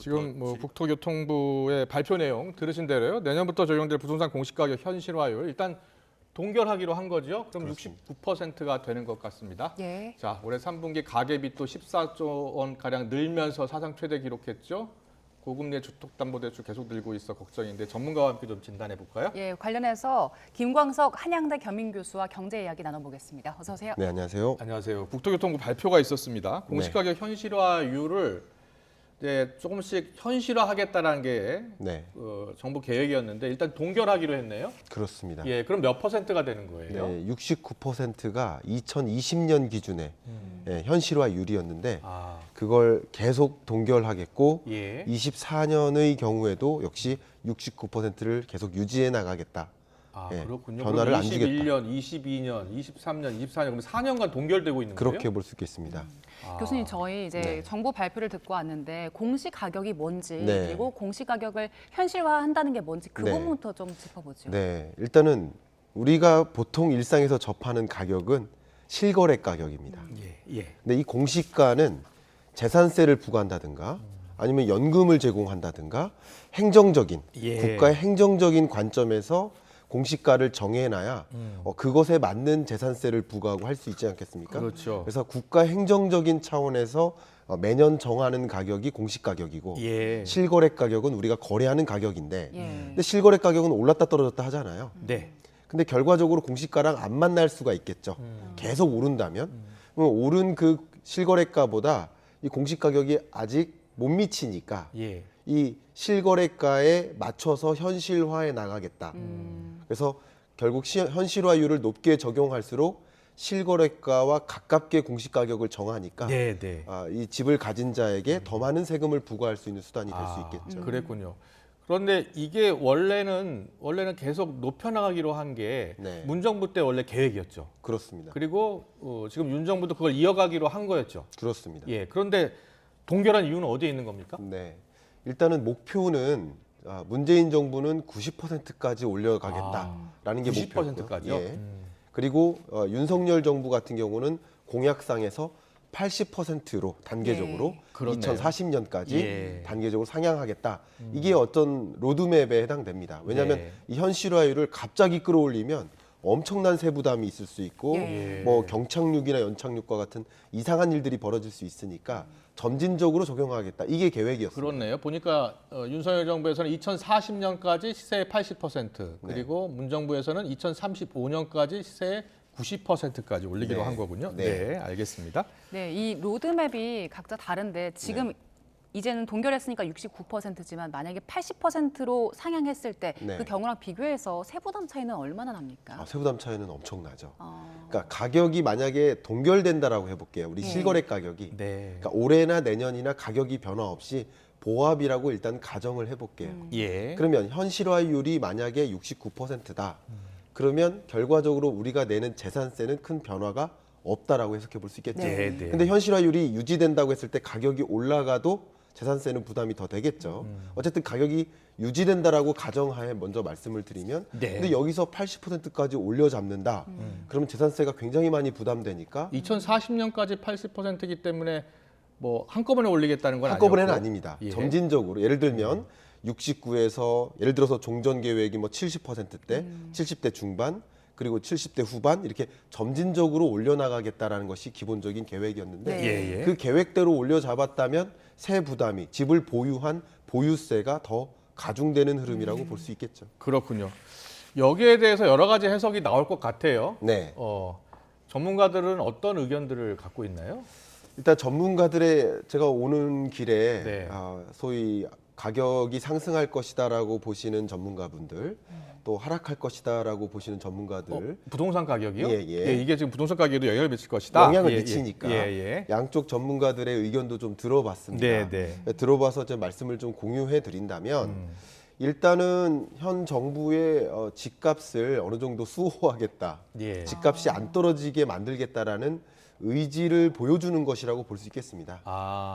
지금 뭐 국토교통부의 발표 내용 들으신 대로요. 내년부터 적용될 부동산 공시가격 현실화율 일단 동결하기로 한 거죠. 그럼 그렇습니다. 69%가 되는 것 같습니다. 예. 자, 올해 3분기 가계비 또 14조 원 가량 늘면서 사상 최대 기록했죠. 고금리의 주택담보대출 계속 늘고 있어 걱정인데 전문가와 함께 좀 진단해 볼까요? 예, 관련해서 김광석 한양대 겸임교수와 경제 이야기 나눠보겠습니다. 어서 오세요. 네, 안녕하세요. 안녕하세요. 국토교통부 발표가 있었습니다. 공시가격 현실화율을 이제 조금씩 현실화하겠다라는 게 네, 정부 계획이었는데 일단 동결하기로 했네요. 그렇습니다. 예, 그럼 몇 퍼센트가 되는 거예요? 네, 69%가 2020년 기준의 현실화율이었는데 아, 그걸 계속 동결하겠고 예. 24년의 경우에도 역시 69%를 계속 유지해 나가겠다. 아, 예, 그렇군요. 변화를 그럼 안 주겠다. 21년, 22년, 23년, 24년 그럼 4년간 동결되고 있는 거예요? 그렇게 볼 수 있겠습니다. 아, 교수님, 저희 이제 네. 정부 발표를 듣고 왔는데 공시 가격이 뭔지 네. 그리고 공시 가격을 현실화한다는 게 뭔지 그 네. 부분부터 좀 짚어보죠. 네, 일단은 우리가 보통 일상에서 접하는 가격은 실거래 가격입니다. 예, 예. 근데 이 공시가는 재산세를 부과한다든가 아니면 연금을 제공한다든가 행정적인 예. 국가의 행정적인 관점에서 공시가를 정해놔야 그것에 맞는 재산세를 부과하고 할 수 있지 않겠습니까? 그렇죠. 그래서 국가 행정적인 차원에서 매년 정하는 가격이 공시가격이고 예. 실거래 가격은 우리가 거래하는 가격인데 예. 근데 실거래 가격은 올랐다 떨어졌다 하잖아요. 네. 근데 결과적으로 공시가랑 안 만날 수가 있겠죠. 계속 오른다면 그럼 오른 그 실거래가보다 이 공시가격이 아직 못 미치니까 예. 이 실거래가에 맞춰서 현실화해 나가겠다. 그래서 결국 현실화율을 높게 적용할수록 실거래가와 가깝게 공시가격을 정하니까 네, 네. 이 집을 가진 자에게 더 많은 세금을 부과할 수 있는 수단이 될 수 있겠죠. 그랬군요. 그런데 이게 원래는 계속 높여나가기로 한 게 네. 문정부 때 원래 계획이었죠. 그렇습니다. 그리고 지금 윤 정부도 그걸 이어가기로 한 거였죠. 그렇습니다. 예. 그런데 동결한 이유는 어디에 있는 겁니까? 네. 일단은 목표는 문재인 정부는 90%까지 올려가겠다라는 게 목표고요. 90%까지요? 예. 그리고 윤석열 정부 같은 경우는 공약상에서 80%로 단계적으로 예. 그렇네요. 2040년까지 예. 단계적으로 상향하겠다. 이게 어떤 로드맵에 해당됩니다. 왜냐하면 네. 이 현실화율을 갑자기 끌어올리면 엄청난 세부담이 있을 수 있고 예. 뭐 경착륙이나 연착륙과 같은 이상한 일들이 벌어질 수 있으니까 점진적으로 적용하겠다. 이게 계획이었습니다. 그렇네요. 보니까 윤석열 정부에서는 2040년까지 시세의 80% 그리고 문정부에서는 2035년까지 시세의 90%까지 올리기로 네. 한 거군요. 네. 네, 알겠습니다. 네, 이 로드맵이 각자 다른데 지금 이제는 동결했으니까 69%지만 만약에 80%로 상향했을 때 그 네. 경우랑 비교해서 세부담 차이는 얼마나 납니까? 세부담 차이는 엄청나죠. 어, 그러니까 가격이 만약에 동결된다라고 해볼게요. 우리 네. 실거래 가격이. 네. 그러니까 올해나 내년이나 가격이 변화 없이 보합이라고 일단 가정을 해볼게요. 예. 그러면 현실화율이 만약에 69%다. 그러면 결과적으로 우리가 내는 재산세는 큰 변화가 없다라고 해석해 볼 수 있겠죠. 네. 네. 근데 현실화율이 유지된다고 했을 때 가격이 올라가도 재산세는 부담이 더 되겠죠. 어쨌든 가격이 유지된다라고 가정하에 먼저 말씀을 드리면 네. 근데 여기서 80%까지 올려 잡는다. 그러면 재산세가 굉장히 많이 부담되니까 2040년까지 80%이기 때문에 뭐 한꺼번에 올리겠다는 건 한꺼번에는 아니었고. 아닙니다. 예. 점진적으로 예를 들면 69에서 예를 들어서 종전 계획이 뭐 70%대, 70대 중반 그리고 70대 후반 이렇게 점진적으로 올려나가겠다라는 것이 기본적인 계획이었는데 네. 예, 예. 그 계획대로 올려 잡았다면 세 부담이 집을 보유한 보유세가 더 가중되는 흐름이라고 볼 수 있겠죠. 그렇군요. 여기에 대해서 여러 가지 해석이 나올 것 같아요. 네. 전문가들은 어떤 의견들을 갖고 있나요? 일단 전문가들의 제가 오는 길에 네. 소위 가격이 상승할 것이다라고 보시는 전문가분들 또 하락할 것이다라고 보시는 전문가들 부동산 가격이요? 예, 예. 이게 지금 부동산 가격에도 영향을 미칠 것이다. 영향을 예, 미치니까 예, 예. 양쪽 전문가들의 의견도 좀 들어봤습니다. 네, 네. 들어봐서 좀 말씀을 좀 공유해 드린다면 일단은 현 정부의 집값을 어느 정도 수호하겠다. 예. 집값이 안 떨어지게 만들겠다라는 의지를 보여주는 것이라고 볼 수 있겠습니다.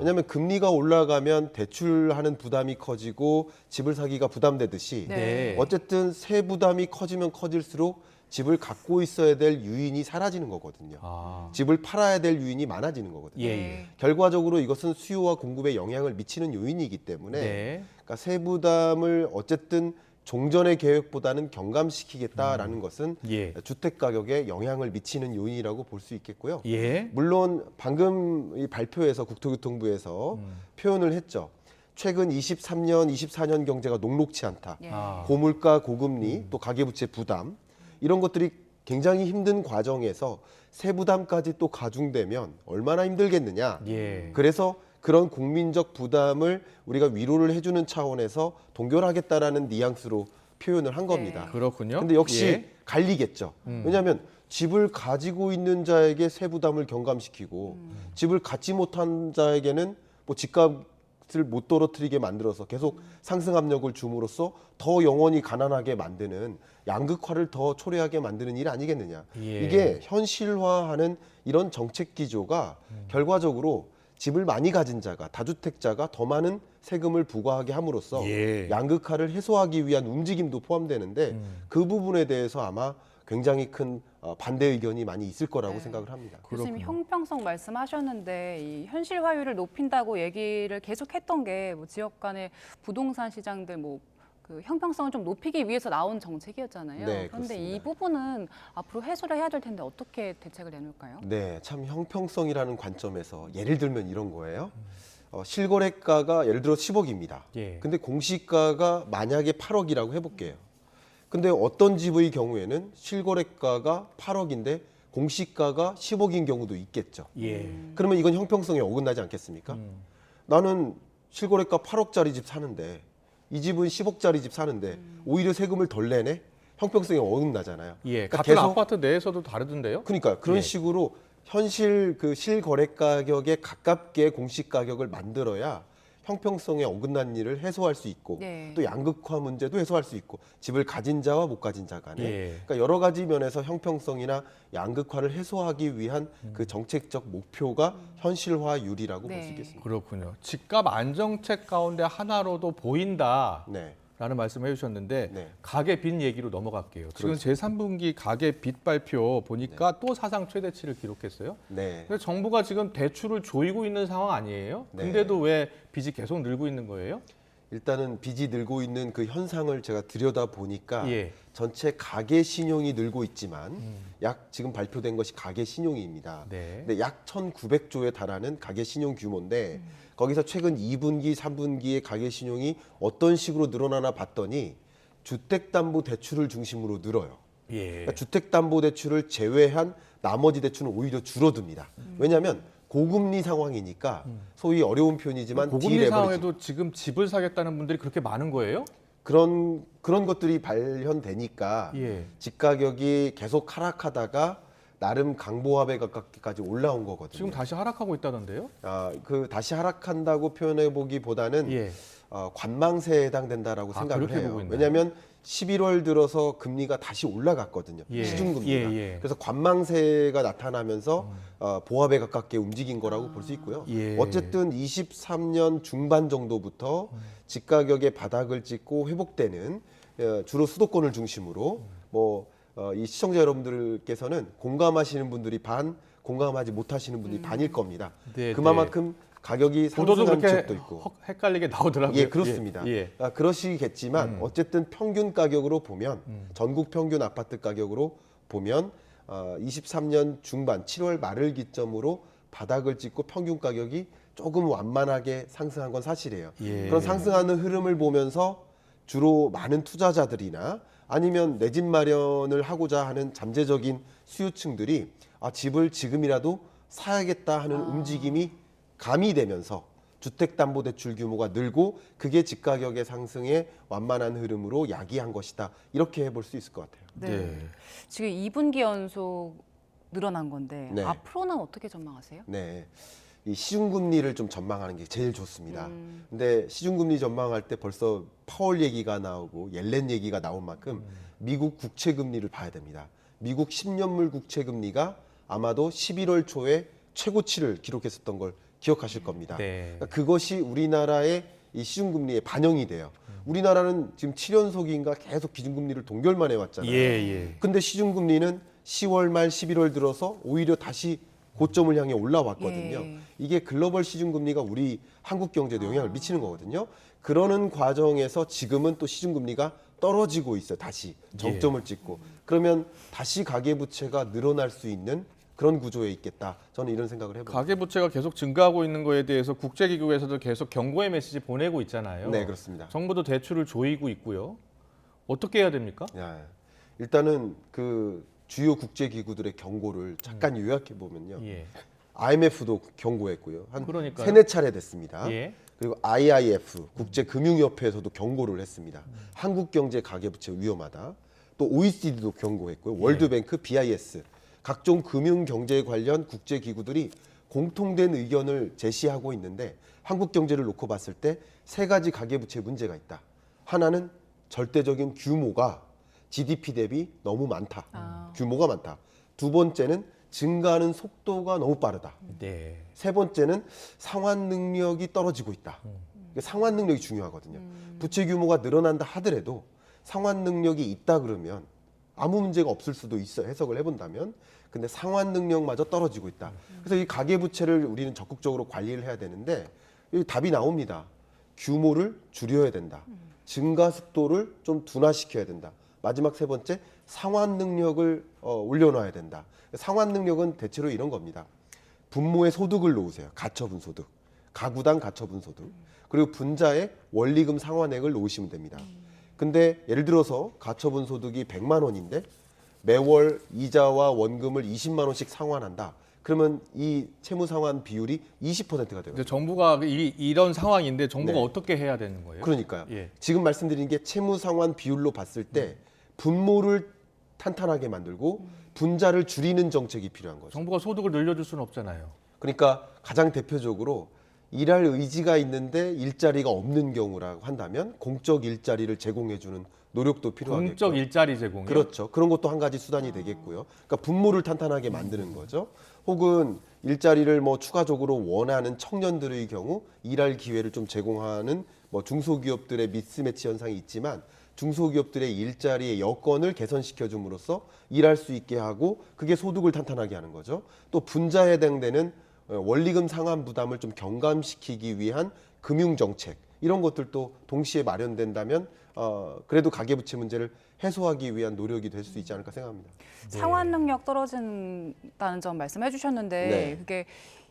왜냐하면 금리가 올라가면 대출하는 부담이 커지고 집을 사기가 부담되듯이 네. 네. 어쨌든 세 부담이 커지면 커질수록 집을 갖고 있어야 될 유인이 사라지는 거거든요. 아. 집을 팔아야 될 유인이 많아지는 거거든요. 예, 네. 결과적으로 이것은 수요와 공급에 영향을 미치는 요인이기 때문에 네. 그러니까 세부담을 어쨌든 종전의 계획보다는 경감시키겠다라는 것은 예. 주택 가격에 영향을 미치는 요인이라고 볼 수 있겠고요. 예. 물론 방금 이 발표에서 국토교통부에서 표현을 했죠. 최근 23년, 24년 경제가 녹록치 않다. 예. 아. 고물가, 고금리, 또 가계부채 부담 이런 것들이 굉장히 힘든 과정에서 세부담까지 또 가중되면 얼마나 힘들겠느냐. 예. 그래서 그런 국민적 부담을 우리가 위로를 해주는 차원에서 동결하겠다라는 뉘앙스로 표현을 한 겁니다. 그렇군요. 근데 역시 예. 갈리겠죠. 왜냐하면 집을 가지고 있는 자에게 세부담을 경감시키고 집을 갖지 못한 자에게는 뭐 집값을 못 떨어뜨리게 만들어서 계속 상승 압력을 줌으로써 더 영원히 가난하게 만드는 양극화를 더 초래하게 만드는 일 아니겠느냐. 예. 이게 현실화하는 이런 정책 기조가 결과적으로 집을 많이 가진 자가 다주택자가 더 많은 세금을 부과하게 함으로써 예. 양극화를 해소하기 위한 움직임도 포함되는데 그 부분에 대해서 아마 굉장히 큰 반대 의견이 많이 있을 거라고 네. 생각을 합니다. 교수님 그렇군요. 형평성 말씀하셨는데 이 현실화율을 높인다고 얘기를 계속했던 게 뭐 지역 간의 부동산 시장들 뭐 그 형평성을 좀 높이기 위해서 나온 정책이었잖아요. 네, 그런데 이 그렇습니다. 부분은 앞으로 해소를 해야 될 텐데 어떻게 대책을 내놓을까요? 네, 참 형평성이라는 관점에서 예를 들면 이런 거예요. 실거래가가 예를 들어 10억입니다. 예. 근데 공시가가 만약에 8억이라고 해볼게요. 근데 어떤 집의 경우에는 실거래가가 8억인데 공시가가 10억인 경우도 있겠죠. 예. 그러면 이건 형평성에 어긋나지 않겠습니까? 나는 실거래가 8억짜리 집 사는데 이 집은 10억짜리 집 사는데 오히려 세금을 덜 내네? 형평성에 어긋나잖아요. 예. 그러니까 같은 계속- 아파트 내에서도 다르던데요? 그러니까 그런 예. 식으로 현실 그 실거래 가격에 가깝게 공시 가격을 만들어야 형평성에 어긋난 일을 해소할 수 있고 네. 또 양극화 문제도 해소할 수 있고 집을 가진 자와 못 가진 자 간에 예. 그러니까 여러 가지 면에서 형평성이나 양극화를 해소하기 위한 그 정책적 목표가 현실화율이라고 볼 수 네. 있겠습니다. 그렇군요. 집값 안정책 가운데 하나로도 보인다. 네. 라는 말씀을 해주셨는데 네. 가계 빚 얘기로 넘어갈게요. 지금 제3분기 가계 빚 발표 보니까 또 사상 최대치를 기록했어요. 네. 근데 정부가 지금 대출을 조이고 있는 상황 아니에요? 네. 근데도 왜 빚이 계속 늘고 있는 거예요? 일단은 빚이 늘고 있는 그 현상을 제가 들여다 보니까 예. 전체 가계 신용이 늘고 있지만 약 지금 발표된 것이 가계 신용입니다. 네. 근데 약 1,900조에 달하는 가계 신용 규모인데 거기서 최근 2분기, 3분기의 가계 신용이 어떤 식으로 늘어나나 봤더니 주택담보대출을 중심으로 늘어요. 예. 그러니까 주택담보대출을 제외한 나머지 대출은 오히려 줄어듭니다. 왜냐하면 고금리 상황이니까 소위 어려운 표현이지만 고금리 디레버리지. 상황에도 지금 집을 사겠다는 분들이 그렇게 많은 거예요? 그런 것들이 발현되니까 예. 집 가격이 계속 하락하다가 나름 강보합에 가깝게까지 올라온 거거든요. 지금 다시 하락하고 있다던데요? 그 다시 하락한다고 표현해 보기보다는 예. 관망세에 해당된다라고 생각을 그렇게 해요. 보고 있나요? 왜냐하면 11월 들어서 금리가 다시 올라갔거든요. 예. 시중금리가. 예, 예. 그래서 관망세가 나타나면서 보합에 가깝게 움직인 거라고 볼 수 있고요. 예. 어쨌든 23년 중반 정도부터 집 가격의 바닥을 찍고 회복되는 주로 수도권을 중심으로 이 시청자 여러분들께서는 공감하시는 분들이 반, 공감하지 못하시는 분들이 반일 겁니다. 네, 그만큼 가격이 보도도 상승한 그렇게 쪽도 있고. 헷갈리게 나오더라고요. 예, 그렇습니다. 예. 그러시겠지만 어쨌든 평균 가격으로 보면 전국 평균 아파트 가격으로 보면 23년 중반 7월 말을 기점으로 바닥을 찍고 평균 가격이 조금 완만하게 상승한 건 사실이에요. 예. 그런 상승하는 흐름을 보면서 주로 많은 투자자들이나 아니면 내 집 마련을 하고자 하는 잠재적인 수요층들이 집을 지금이라도 사야겠다 하는 움직임이 가미되면서 주택담보대출 규모가 늘고 그게 집가격의 상승에 완만한 흐름으로 야기한 것이다. 이렇게 해볼 수 있을 것 같아요. 네. 지금 2분기 연속 늘어난 건데 네. 앞으로는 어떻게 전망하세요? 네. 이 시중금리를 좀 전망하는 게 제일 좋습니다. 근데 시중금리 전망할 때 벌써 파월 얘기가 나오고 옐렌 얘기가 나온 만큼 미국 국채금리를 봐야 됩니다. 미국 10년물 국채금리가 아마도 11월 초에 최고치를 기록했었던 걸 기억하실 겁니다. 네. 그러니까 그것이 우리나라의 이 시중금리에 반영이 돼요. 우리나라는 지금 7연속인가 계속 기준금리를 동결만 해왔잖아요. 예. 근데 시중금리는 10월 말 11월 들어서 오히려 다시 고점을 향해 올라왔거든요. 예. 이게 글로벌 시중금리가 우리 한국 경제에도 영향을 미치는 거거든요. 그러는 과정에서 지금은 또 시중금리가 떨어지고 있어요. 다시 정점을 찍고. 그러면 다시 가계부채가 늘어날 수 있는 그런 구조에 있겠다. 저는 이런 생각을 해봅니다. 가계부채가 계속 증가하고 있는 거에 대해서 국제기구에서도 계속 경고의 메시지 보내고 있잖아요. 네, 그렇습니다. 정부도 대출을 조이고 있고요. 어떻게 해야 됩니까? 야, 일단은 그 주요 국제기구들의 경고를 잠깐 요약해 보면요. 예. IMF도 경고했고요. 한 그러니까요. 세네 차례 됐습니다. 예. 그리고 IIF 국제금융협회에서도 경고를 했습니다. 한국 경제 가계부채 위험하다. 또 OECD도 경고했고요. 월드뱅크, BIS 각종 금융 경제 관련 국제기구들이 공통된 의견을 제시하고 있는데 한국 경제를 놓고 봤을 때 세 가지 가계부채 문제가 있다. 하나는 절대적인 규모가 GDP 대비 너무 많다. 규모가 많다. 두 번째는 증가하는 속도가 너무 빠르다. 네. 세 번째는 상환 능력이 떨어지고 있다. 상환 능력이 중요하거든요. 부채 규모가 늘어난다 하더라도 상환 능력이 있다 그러면 아무 문제가 없을 수도 있어 해석을 해본다면 근데 상환 능력마저 떨어지고 있다. 그래서 이 가계부채를 우리는 적극적으로 관리를 해야 되는데 여기 답이 나옵니다. 규모를 줄여야 된다. 증가 속도를 좀 둔화시켜야 된다. 마지막 세 번째 상환 능력을 올려놔야 된다. 상환 능력은 대체로 이런 겁니다. 분모의 소득을 놓으세요. 가처분 소득, 가구당 가처분 소득, 그리고 분자의 원리금 상환액을 놓으시면 됩니다. 근데 예를 들어서 가처분 소득이 100만 원인데 매월 이자와 원금을 20만 원씩 상환한다. 그러면 이 채무 상환 비율이 20%가 돼요. 근데 정부가 이런 상황인데 정부가 네. 어떻게 해야 되는 거예요? 그러니까요. 예. 지금 말씀드린 게 채무 상환 비율로 봤을 때 분모를 탄탄하게 만들고 분자를 줄이는 정책이 필요한 거죠. 정부가 소득을 늘려줄 수는 없잖아요. 그러니까 가장 대표적으로 일할 의지가 있는데 일자리가 없는 경우라고 한다면 공적 일자리를 제공해주는 노력도 필요하겠고. 공적 일자리 제공이요? 그렇죠. 그런 것도 한 가지 수단이 되겠고요. 그러니까 분모를 탄탄하게 만드는 거죠. 혹은 일자리를 뭐 추가적으로 원하는 청년들의 경우 일할 기회를 좀 제공하는 뭐 중소기업들의 미스매치 현상이 있지만 중소기업들의 일자리의 여건을 개선시켜 줌으로써 일할 수 있게 하고 그게 소득을 탄탄하게 하는 거죠. 또 분자에 해당되는 원리금 상환 부담을 좀 경감시키기 위한 금융 정책 이런 것들도 동시에 마련된다면 그래도 가계부채 문제를 해소하기 위한 노력이 될 수 있지 않을까 생각합니다. 상환 능력 떨어진다는 점 말씀해 주셨는데 네. 그게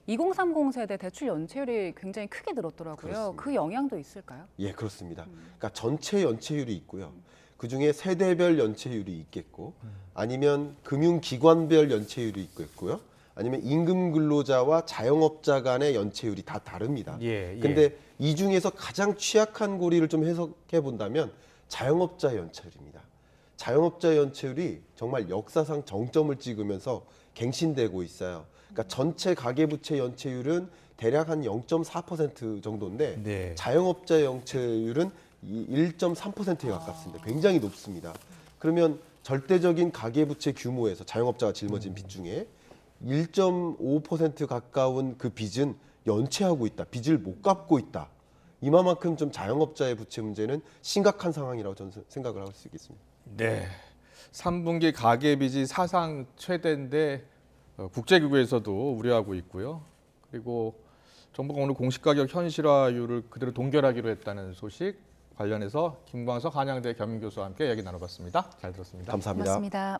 2030 세대 대출 연체율이 굉장히 크게 늘었더라고요. 그렇습니다. 그 영향도 있을까요? 예, 그렇습니다. 그러니까 전체 연체율이 있고요. 그 중에 세대별 연체율이 있겠고, 아니면 금융기관별 연체율이 있겠고요. 아니면 임금 근로자와 자영업자 간의 연체율이 다 다릅니다. 예. 근데 이 중에서 가장 취약한 고리를 좀 해석해 본다면 자영업자 연체율입니다. 자영업자 연체율이 정말 역사상 정점을 찍으면서 갱신되고 있어요. 그러니까 전체 가계부채 연체율은 대략 한 0.4% 정도인데 네. 자영업자 연체율은 1.3%에 가깝습니다. 굉장히 높습니다. 그러면 절대적인 가계부채 규모에서 자영업자가 짊어진 빚 중에 1.5% 가까운 그 빚은 연체하고 있다. 빚을 못 갚고 있다. 이만큼 좀 자영업자의 부채 문제는 심각한 상황이라고 저는 생각을 할 수 있겠습니다. 네. 3분기 가계빚이 사상 최대인데 국제기구에서도 우려하고 있고요. 그리고 정부가 오늘 공시가격 현실화율을 그대로 동결하기로 했다는 소식 관련해서 김광석 한양대 겸임교수와 함께 이야기 나눠봤습니다. 잘 들었습니다. 감사합니다. 고맙습니다.